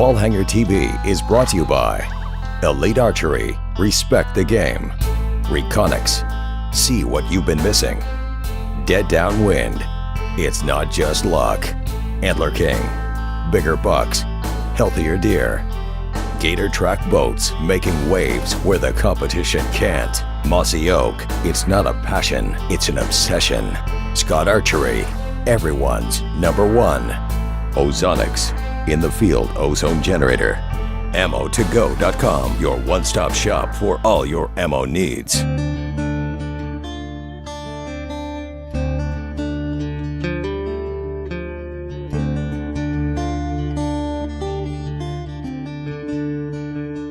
Wallhanger TV is brought to you by Elite Archery, Respect the Game, Reconics, See What You've Been Missing, Dead Downwind, It's Not Just Luck, Antler King, Bigger Bucks, Healthier Deer, Gator Track Boats, making waves where the competition can't. Mossy Oak, it's not a passion, it's an obsession. Scott Archery, everyone's #1. Ozonics, in the field ozone generator. Ammo2go.com, your one-stop shop for all your ammo needs.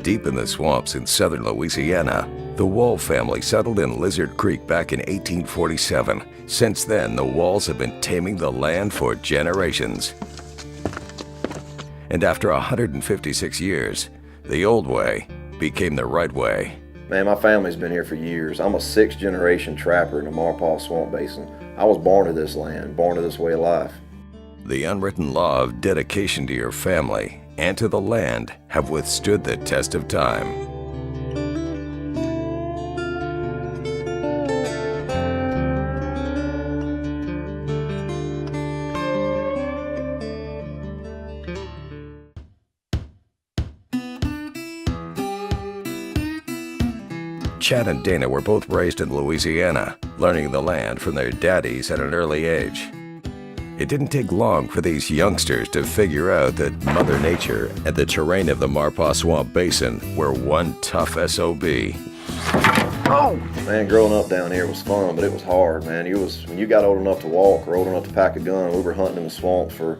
Deep in the swamps in southern Louisiana, the Wall family settled in Lizard Creek back in 1847. Since then, the Walls have been taming the land for generations. And after 156 years, the old way became the right way. Man, my family's been here for years. I'm a 6th-generation trapper in the Marpaw Swamp Basin. I was born to this land, born to this way of life. The unwritten law of dedication to your family and to the land have withstood the test of time. Chad and Dana were both raised in Louisiana, learning the land from their daddies at an early age. It didn't take long for these youngsters to figure out that Mother Nature and the terrain of the Marpaw Swamp Basin were one tough SOB. Oh! Man, growing up down here was fun, but it was hard, man. When you got old enough to walk or old enough to pack a gun, we were hunting in the swamps for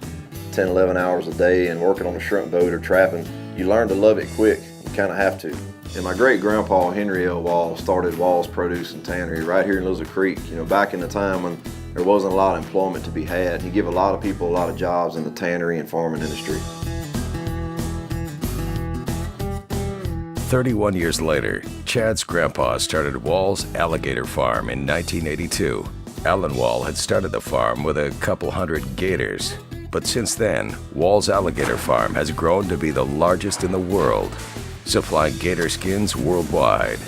10, 11 hours a day and working on a shrimp boat or trapping. You learn to love it quick. You kind of have to. And my great-grandpa, Henry L. Wall, started Wall's Produce and Tannery right here in Lizard Creek. You know, back in the time when there wasn't a lot of employment to be had. He gave a lot of people a lot of jobs in the tannery and farming industry. 31 years later, Chad's grandpa started Wall's Alligator Farm in 1982. Alan Wall had started the farm with a couple hundred gators. But since then, Wall's Alligator Farm has grown to be the largest in the world, supplying gator skins worldwide.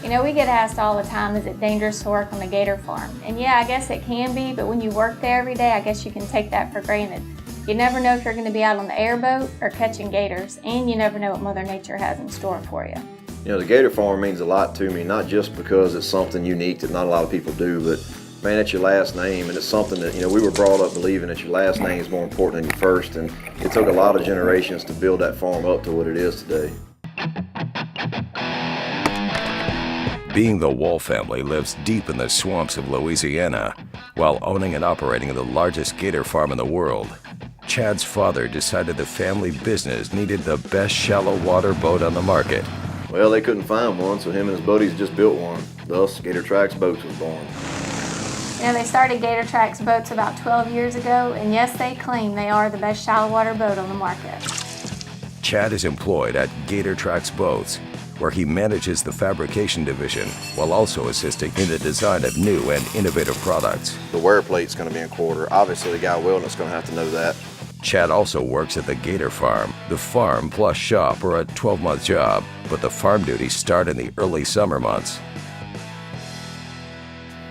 You know, we get asked all the time, is it dangerous to work on a gator farm? And yeah, I guess it can be, but when you work there every day, I guess you can take that for granted. You never know if you're going to be out on the airboat or catching gators, and you never know what Mother Nature has in store for you. You know, the gator farm means a lot to me, not just because it's something unique that not a lot of people do, but man, it's your last name, and it's something that, you know, we were brought up believing that your last name is more important than your first, and it took a lot of generations to build that farm up to what it is today. Being the Wall family lives deep in the swamps of Louisiana, while owning and operating the largest gator farm in the world. Chad's father decided the family business needed the best shallow water boat on the market. Well, they couldn't find one, so him and his buddies just built one. Thus, Gator Tracks Boats was born. You know, they started Gator Tracks Boats about 12 years ago, and yes, they claim they are the best shallow water boat on the market. Chad is employed at Gator Tracks Boats, where he manages the fabrication division while also assisting in the design of new and innovative products. The wear plate's going to be in quarter. Obviously, the guy welding is going to have to know that. Chad also works at the Gator Farm. The farm plus shop are a 12-month job, but the farm duties start in the early summer months.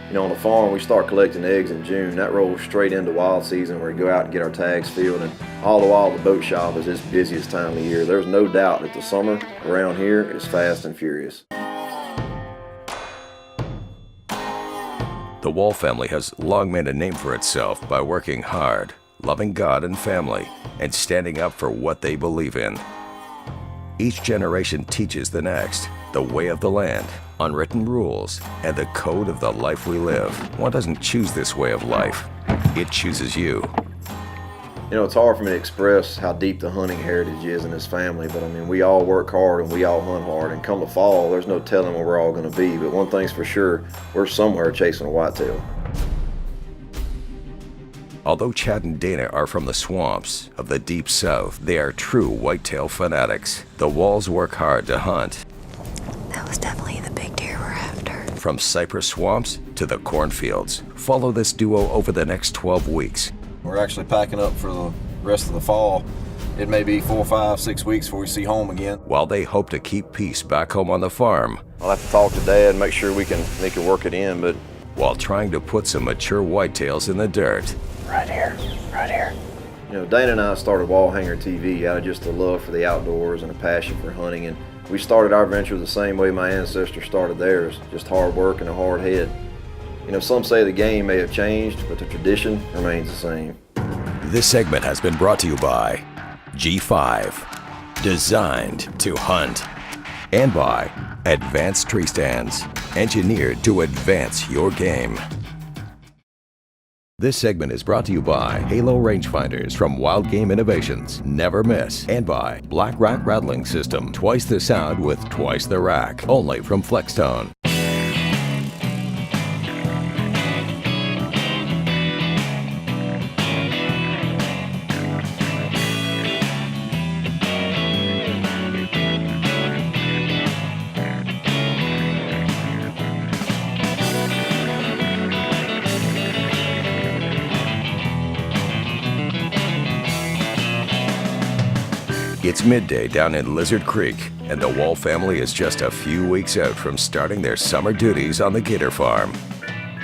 You know, on the farm, we start collecting eggs in June. That rolls straight into wild season where we go out and get our tags filled, and all the while the boat shop is its busiest time of year. There's no doubt that the summer around here is fast and furious. The Wall family has long made a name for itself by working hard, loving God and family, and standing up for what they believe in. Each generation teaches the next the way of the land, unwritten rules, and the code of the life we live. One doesn't choose this way of life. It chooses you. You know, it's hard for me to express how deep the hunting heritage is in this family, but I mean, we all work hard and we all hunt hard, and come the fall, there's no telling where we're all going to be, but one thing's for sure, we're somewhere chasing a whitetail. Although Chad and Dana are from the swamps of the Deep South, they are true whitetail fanatics. The Walls work hard to hunt. That was definitely the big deer we're after. From cypress swamps to the cornfields. Follow this duo over the next 12 weeks. We're actually packing up for the rest of the fall. it may be 4, 5, 6 weeks before we see home again. While they hope to keep peace back home on the farm, I'll have to talk to Dad and make sure we can work it in, but... while trying to put some mature whitetails in the dirt. Right here, right here. You know, Dana and I started Wallhanger TV out of just a love for the outdoors and a passion for hunting, and we started our venture the same way my ancestors started theirs, just hard work and a hard head. You know, some say the game may have changed, but the tradition remains the same. This segment has been brought to you by G5, designed to hunt, and by Advanced Tree Stands, engineered to advance your game. This segment is brought to you by Halo Rangefinders from Wild Game Innovations, never miss, and by Black Rack Rattling System, twice the sound with twice the rack, only from Flextone. It's midday down in Lizard Creek, and the Wall family is just a few weeks out from starting their summer duties on the Gator Farm.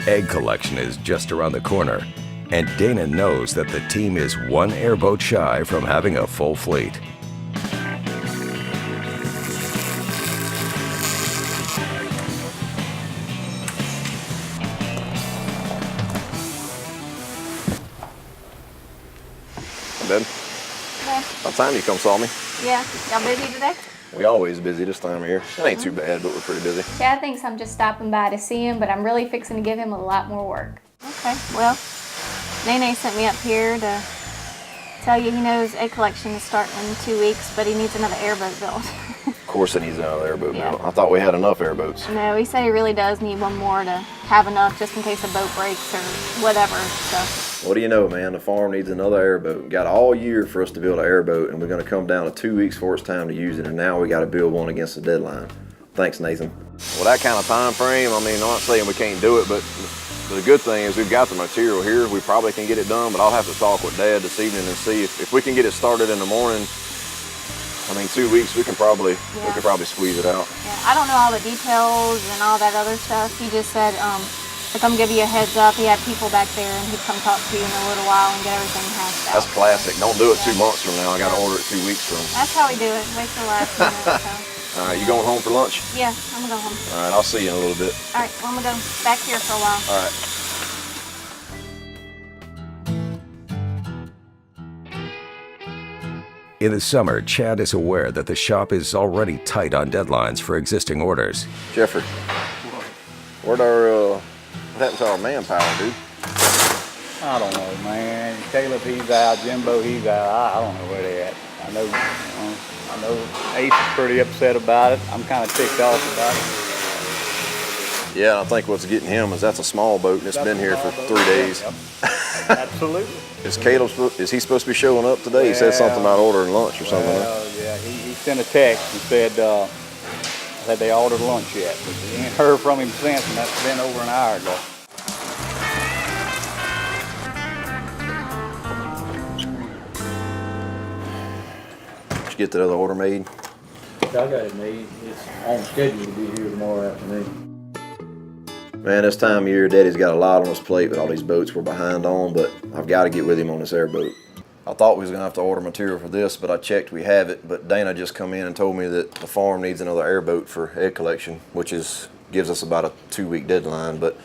Egg collection is just around the corner, and Dana knows that the team is one airboat shy from having a full fleet. Ben? Okay. What time you come saw me? Yeah. Y'all busy today? We always busy this time of year. It ain't too bad, but we're pretty busy. Chad thinks I'm just stopping by to see him, but I'm really fixing to give him a lot more work. Okay, well, Nene sent me up here to tell you he knows egg collection is starting in 2 weeks, but he needs another airboat built. Of course it needs another airboat Yeah. built. I thought we had enough airboats. No, he said he really does need one more to have enough just in case a boat breaks or whatever, so. What do you know, man? The farm needs another airboat. Got all year for us to build an airboat, and we're going to come down to 2 weeks before it's time to use it, and now we got to build one against the deadline. Thanks, Nathan. Well, that kind of time frame, I mean, I'm not saying we can't do it, but the good thing is we've got the material here. We probably can get it done, but I'll have to talk with Dad this evening and see if we can get it started in the morning. I mean, 2 weeks, we can probably squeeze it out. Yeah, I don't know all the details and all that other stuff. He just said to come give you a heads up. He had people back there, and he'd come talk to you in a little while and get everything hashed out. That's classic. Don't do it 2 months from now. I got to order it 2 weeks from. That's how we do it. Wait till the last minute. So. All right, you going home for lunch? Yeah, I'm gonna go home. All right, I'll see you in a little bit. All right, well, I'm gonna go back here for a while. All right. In the summer, Chad is aware that the shop is already tight on deadlines for existing orders. Jeffrey, what happened to our manpower, dude? I don't know, man. Caleb, he's out. Jimbo, he's out. I don't know where they at. I know Ace is pretty upset about it. I'm kind of ticked off about it. Yeah, I think what's getting him is that's a small boat and it's been here for 3 days. Yep. Absolutely. Is he supposed to be showing up today? He said something about ordering lunch or something. Well, yeah, he sent a text and said that they ordered lunch yet, but he ain't heard from him since, and that's been over an hour ago. Did you get that other order made? I got it made. It's on schedule to be here tomorrow afternoon. Man, this time of year, Daddy's got a lot on his plate with all these boats we're behind on, but I've got to get with him on this airboat. I thought we was gonna have to order material for this, but I checked, we have it, but Dana just come in and told me that the farm needs another airboat for egg collection, which gives us about a 2-week deadline, but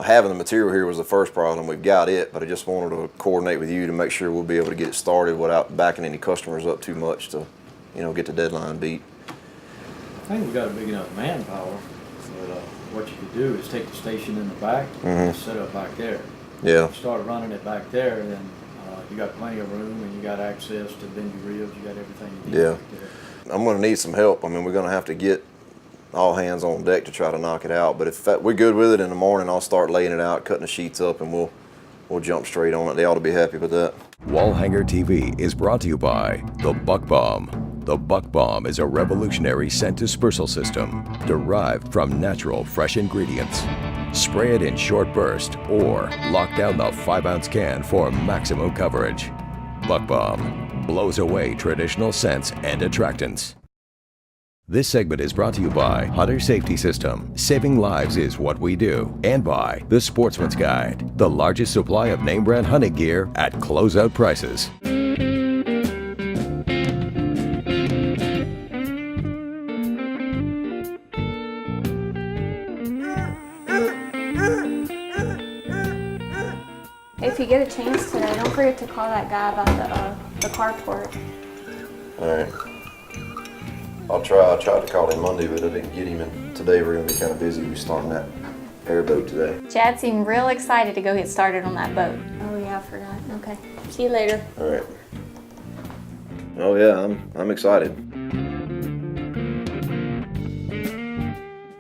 having the material here was the first problem. We've got it, but I just wanted to coordinate with you to make sure we'll be able to get it started without backing any customers up too much to, get the deadline beat. I think we got a big enough manpower, but what you could do is take the station in the back and set up back there. Yeah. If you start running it back there, then you got plenty of room and you got access to bendy ribs, you got everything you need back there. I'm gonna need some help. I mean, we're gonna have to get all hands on deck to try to knock it out, but if we're good with it in the morning, I'll start laying it out, cutting the sheets up, and we'll jump straight on it. They ought to be happy with that. Wallhanger TV is brought to you by the Buck Bomb. The Buck Bomb is a revolutionary scent dispersal system derived from natural, fresh ingredients. Spray it in short bursts or lock down the 5-ounce can for maximum coverage. Buck Bomb. blows away traditional scents and attractants. This segment is brought to you by Hunter Safety System. Saving lives is what we do. And by The Sportsman's Guide, the largest supply of name brand hunting gear at closeout prices. If you get a chance today, don't forget to call that guy about the carport. All right. I'll try. I tried to call him Monday, but I didn't get him. And today we're going to be kind of busy. We're starting that airboat today. Chad seemed real excited to go get started on that boat. Oh yeah, I forgot. Okay. See you later. All right. Oh yeah, I'm excited.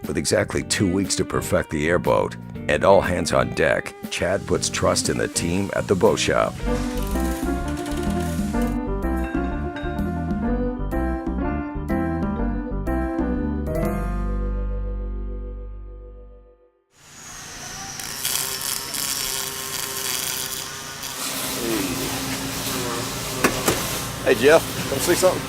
With exactly 2 weeks to perfect the airboat and all hands on deck, Chad puts trust in the team at the boat shop. Hey Jeff, come see something?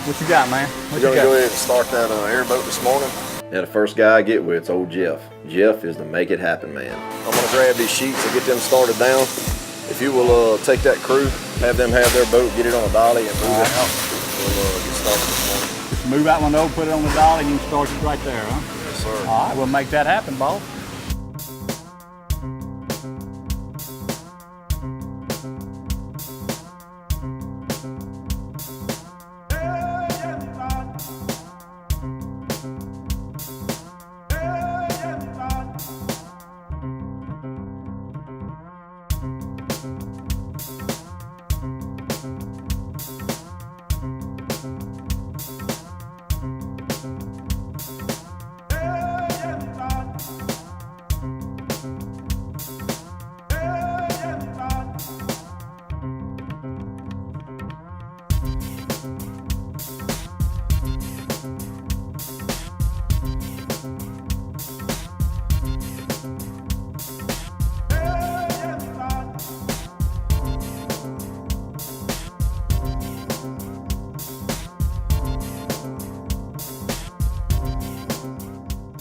What you got, man? We're gonna go ahead and start that airboat this morning. Yeah, the first guy I get with is old Jeff. Jeff is the make it happen man. I'm gonna grab these sheets and get them started down. If you will take that crew, have them have their boat, get it on a dolly and move it out. We'll get started this morning. Just move that one over, put it on the dolly, and you can start it right there, huh? Yes, sir. All right, we'll make that happen, boss.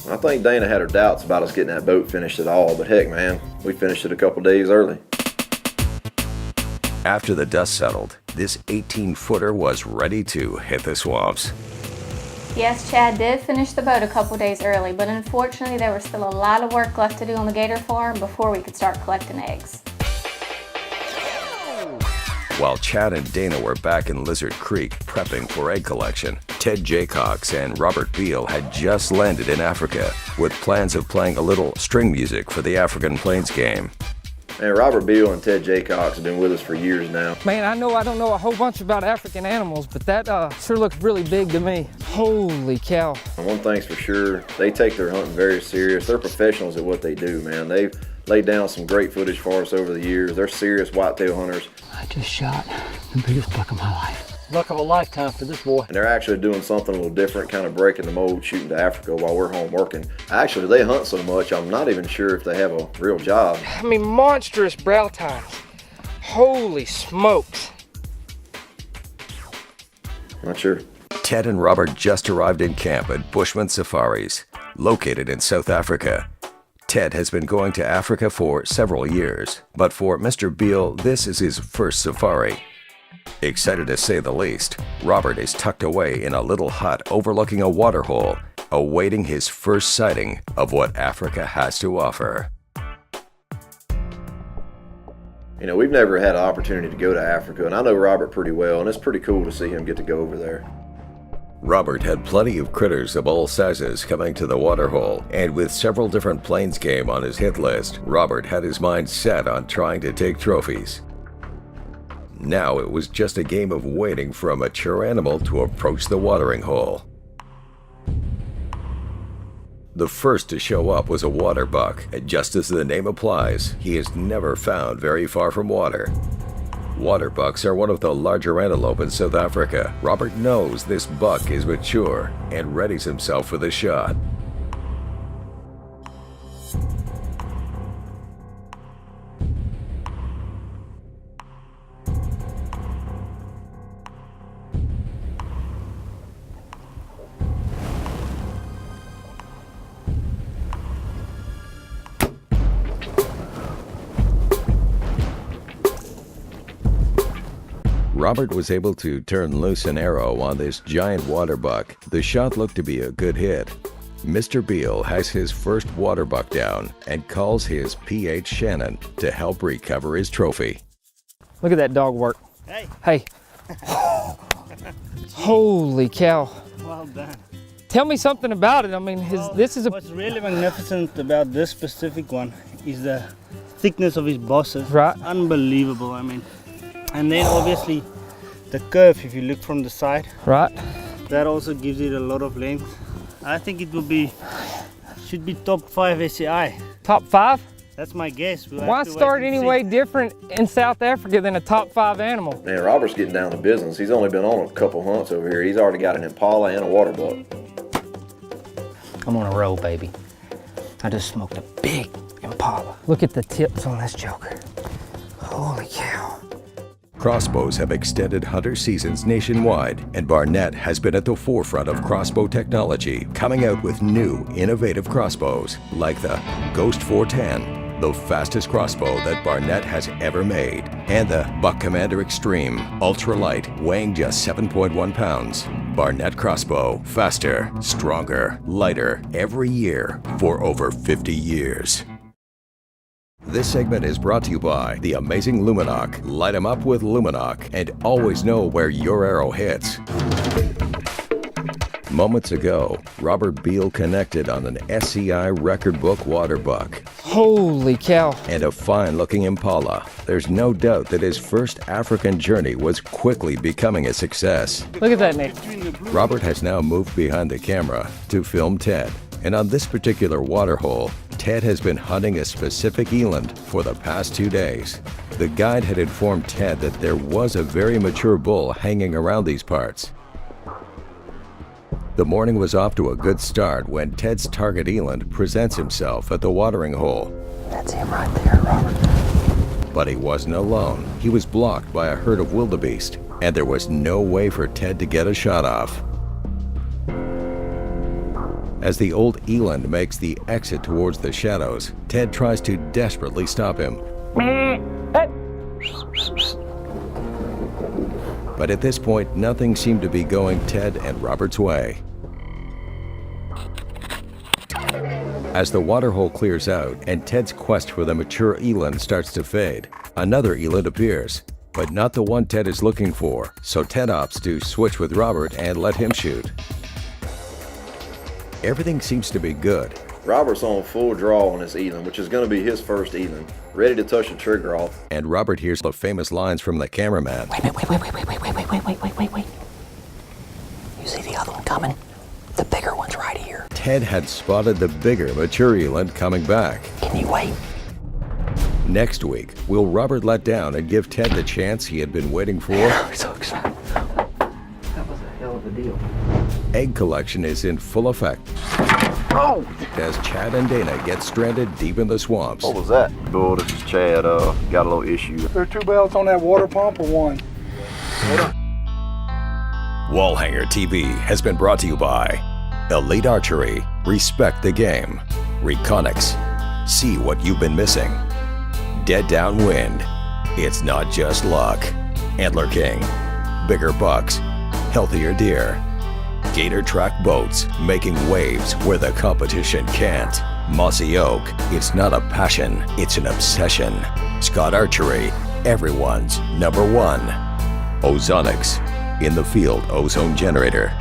I think Dana had her doubts about us getting that boat finished at all, but heck man, we finished it a couple days early. After the dust settled, this 18-footer was ready to hit the swamps. Yes, Chad did finish the boat a couple days early, but unfortunately there was still a lot of work left to do on the gator farm before we could start collecting eggs. While Chad and Dana were back in Lizard Creek prepping for egg collection, Ted Jaycox and Robert Beal had just landed in Africa with plans of playing a little string music for the African Plains game. Man, Robert Beal and Ted Jaycox have been with us for years now. Man, I don't know a whole bunch about African animals, but that sure looks really big to me. Holy cow. And one thing's for sure, they take their hunting very serious. They're professionals at what they do, man. They've laid down some great footage for us over the years. They're serious whitetail hunters. I just shot the biggest buck of my life. Luck of a lifetime for this boy. And they're actually doing something a little different, kind of breaking the mold, shooting to Africa while we're home working. Actually, they hunt so much, I'm not even sure if they have a real job. I mean, monstrous brow tines. Holy smokes. Not sure. Ted and Robert just arrived in camp at Bushman Safaris, located in South Africa. Ted has been going to Africa for several years, but for Mr. Beal, this is his first safari. Excited to say the least, Robert is tucked away in a little hut overlooking a waterhole, awaiting his first sighting of what Africa has to offer. You know, we've never had an opportunity to go to Africa, and I know Robert pretty well, and it's pretty cool to see him get to go over there. Robert had plenty of critters of all sizes coming to the waterhole, and with several different plains game on his hit list, Robert had his mind set on trying to take trophies. Now it was just a game of waiting for a mature animal to approach the watering hole. The first to show up was a water buck, and just as the name applies, he is never found very far from water. Water bucks are one of the larger antelope in South Africa. Robert knows this buck is mature and readies himself for the shot. Robert was able to turn loose an arrow on this giant water buck, the shot looked to be a good hit. Mr. Beal has his first water buck down and calls his P.H. Shannon to help recover his trophy. Look at that dog work. Hey. Hey. Holy cow. Well done. Tell me something about it. I mean, this is a... What's really magnificent about this specific one is the thickness of his bosses. Right. Unbelievable, I mean. And then obviously the curve, if you look from the side. Right. That also gives it a lot of length. I think it should be top 5 SCI. Top 5? That's my guess. Why start any way different in South Africa than a top 5 animal? Man, Robert's getting down to business. He's only been on a couple hunts over here. He's already got an impala and a water buck. I'm on a roll, baby. I just smoked a big impala. Look at the tips on this joker. Holy cow. Crossbows have extended hunter seasons nationwide, and Barnett has been at the forefront of crossbow technology, coming out with new, innovative crossbows like the Ghost 410, the fastest crossbow that Barnett has ever made, and the Buck Commander Extreme, ultralight, weighing just 7.1 pounds. Barnett crossbow, faster, stronger, lighter, every year for over 50 years. This segment is brought to you by the amazing Luminoc. Light 'em up with Luminoc and always know where your arrow hits. Moments ago, Robert Beal connected on an SCI record book water buck. Holy cow. And a fine-looking impala. There's no doubt that his first African journey was quickly becoming a success. Look at that, Nick. Robert has now moved behind the camera to film Ted. And on this particular water hole, Ted has been hunting a specific eland for the past 2 days. The guide had informed Ted that there was a very mature bull hanging around these parts. The morning was off to a good start when Ted's target eland presents himself at the watering hole. That's him right there, Robert. But he wasn't alone. He was blocked by a herd of wildebeest, and there was no way for Ted to get a shot off. As the old eland makes the exit towards the shadows, Ted tries to desperately stop him. But at this point, nothing seemed to be going Ted and Robert's way. As the waterhole clears out and Ted's quest for the mature eland starts to fade, another eland appears, but not the one Ted is looking for, so Ted opts to switch with Robert and let him shoot. Everything seems to be good. Robert's on full draw on this eland, which is going to be his first eland, ready to touch the trigger off. And Robert hears the famous lines from the cameraman. Wait. You see the other one coming? The bigger one's right here. Ted had spotted the bigger, mature eland coming back. Can you wait? Next week, will Robert let down and give Ted the chance he had been waiting for? I'm so excited. That was a hell of a deal. Egg collection is in full effect. Oh! As Chad and Dana get stranded deep in the swamps. What was that? Oh, this is Chad. Got a little issue. There are 2 belts on that water pump or one? Wallhanger TV has been brought to you by Elite Archery, Respect the Game, Reconics, See What You've Been Missing, Dead Downwind, It's Not Just Luck, Antler King, Bigger Bucks, Healthier Deer, Gator Track Boats, making waves where the competition can't. Mossy Oak, it's not a passion, it's an obsession. Scott Archery, everyone's #1. Ozonics, in the field ozone generator.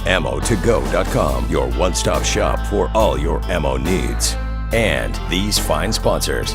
Ammo2go.com, your one-stop shop for all your ammo needs. And these fine sponsors.